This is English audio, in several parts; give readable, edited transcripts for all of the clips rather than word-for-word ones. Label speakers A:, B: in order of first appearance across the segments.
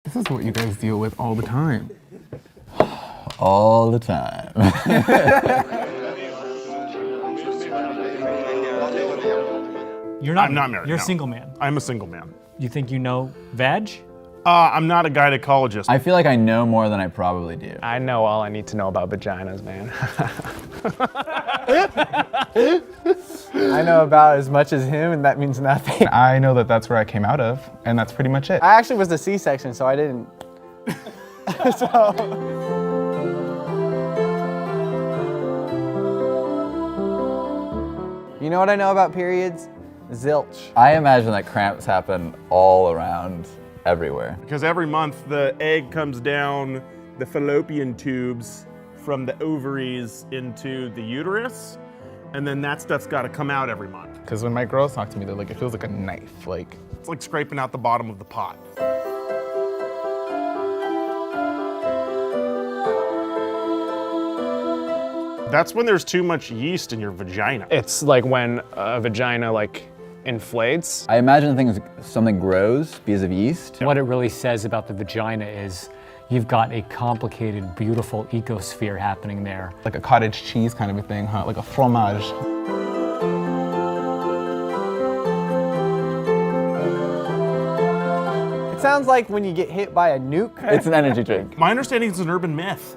A: This is what you guys deal with all the time.
B: All the time.
C: I'm not married.
D: You're
C: no.
D: a single man.
C: I'm a single man.
D: You think you know vag?
C: I'm not a gynecologist.
B: I feel like I know more than I probably do.
E: I know all I need to know about vaginas, man.
F: I know about as much as him, and that means nothing.
A: I know that that's where I came out of, and that's pretty much it.
F: I actually was the C-section, so I didn't. You know what I know about periods? Zilch.
B: I imagine that cramps happen all around, everywhere.
C: Because every month the egg comes down the fallopian tubes from the ovaries into the uterus, and then that stuff's got to come out every month.
A: Because when my girls talk to me, they're like, it feels like a knife. Like,
C: It's like scraping out the bottom of the pot. That's when there's too much yeast in your vagina.
E: It's like when a vagina inflates.
B: I imagine something grows because of yeast.
D: What it really says about the vagina is you've got a complicated, beautiful ecosphere happening there.
A: like a cottage cheese kind of a thing, huh? Like a fromage.
F: It sounds like when you get hit by a nuke.
B: It's an energy drink.
C: My understanding is an urban myth.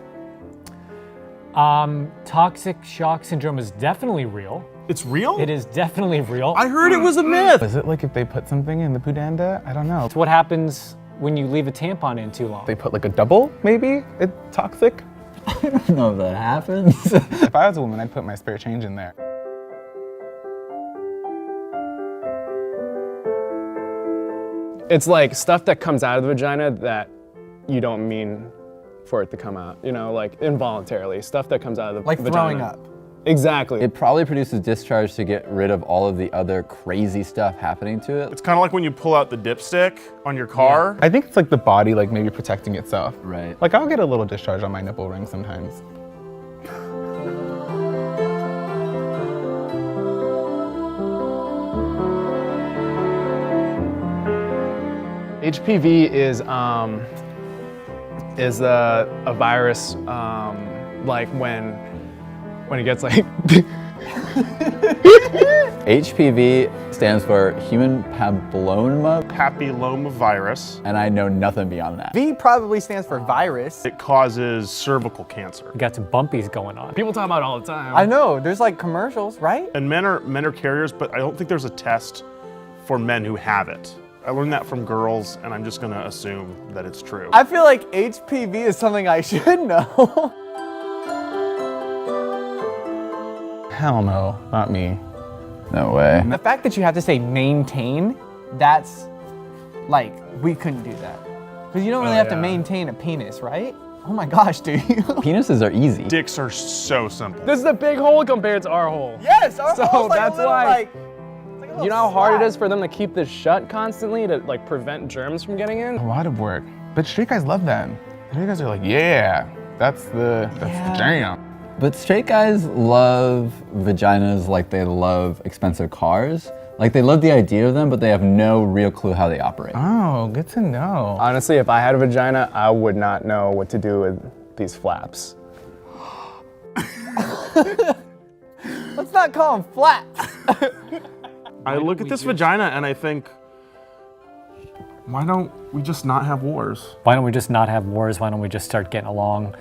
D: Toxic shock syndrome is definitely real.
C: It's real?
D: It is definitely real.
C: I heard it was a myth.
A: Is it like if they put something in the pudenda? I don't know.
D: It's what happens when you leave a tampon in too long.
A: They put like a double, maybe? It's toxic?
B: I don't know if that happens.
A: If I was a woman, I'd put my spare change in there.
E: It's like stuff that comes out of the vagina that you don't mean for it to come out, like involuntarily. Stuff that comes out of the
F: Like
E: vagina.
F: throwing up.
E: Exactly.
B: It probably produces discharge to get rid of all of the other crazy stuff happening to it.
C: It's kind of like when you pull out the dipstick on your car.
A: I think it's like the body, like maybe protecting itself.
B: Right.
A: Like I'll get a little discharge on my nipple ring sometimes.
E: HPV is a virus like when it gets like
B: HPV stands for human papilloma,
C: Papillomavirus.
B: and I know nothing beyond that.
F: V probably stands for virus.
C: It causes cervical cancer.
D: You got some bumpies going on.
E: people talk about it all the time.
F: I know, there's like commercials, right?
C: And men are carriers, but I don't think there's a test for men who have it. I learned that from girls, and I'm just gonna assume that it's true.
F: I feel like HPV is something I should know.
A: Hell no, not me.
B: No way.
F: The fact that you have to say maintain, that's like, we couldn't do that. Because you don't really have to maintain a penis, right? Oh my gosh, do you?
B: Penises are easy.
C: Dicks are so simple.
E: This is a big hole compared to our hole.
F: Yes, our
E: So
F: hole's like
E: that's
F: a little,
E: why-
F: like,
E: You know how hard it is for them to keep this shut constantly to prevent germs from getting in?
A: A lot of work. But straight guys love them. Straight guys are like, yeah, that's the jam.
B: But straight guys love vaginas like they love expensive cars. Like they love the idea of them, but they have no real clue how they operate.
A: Oh, good to know.
E: Honestly, if I had a vagina, I would not know what to do with these flaps.
F: Let's not call them flaps.
C: I look at this vagina and I think, why don't we just not have wars?
D: Why don't we just not have wars? Why don't we just start getting along?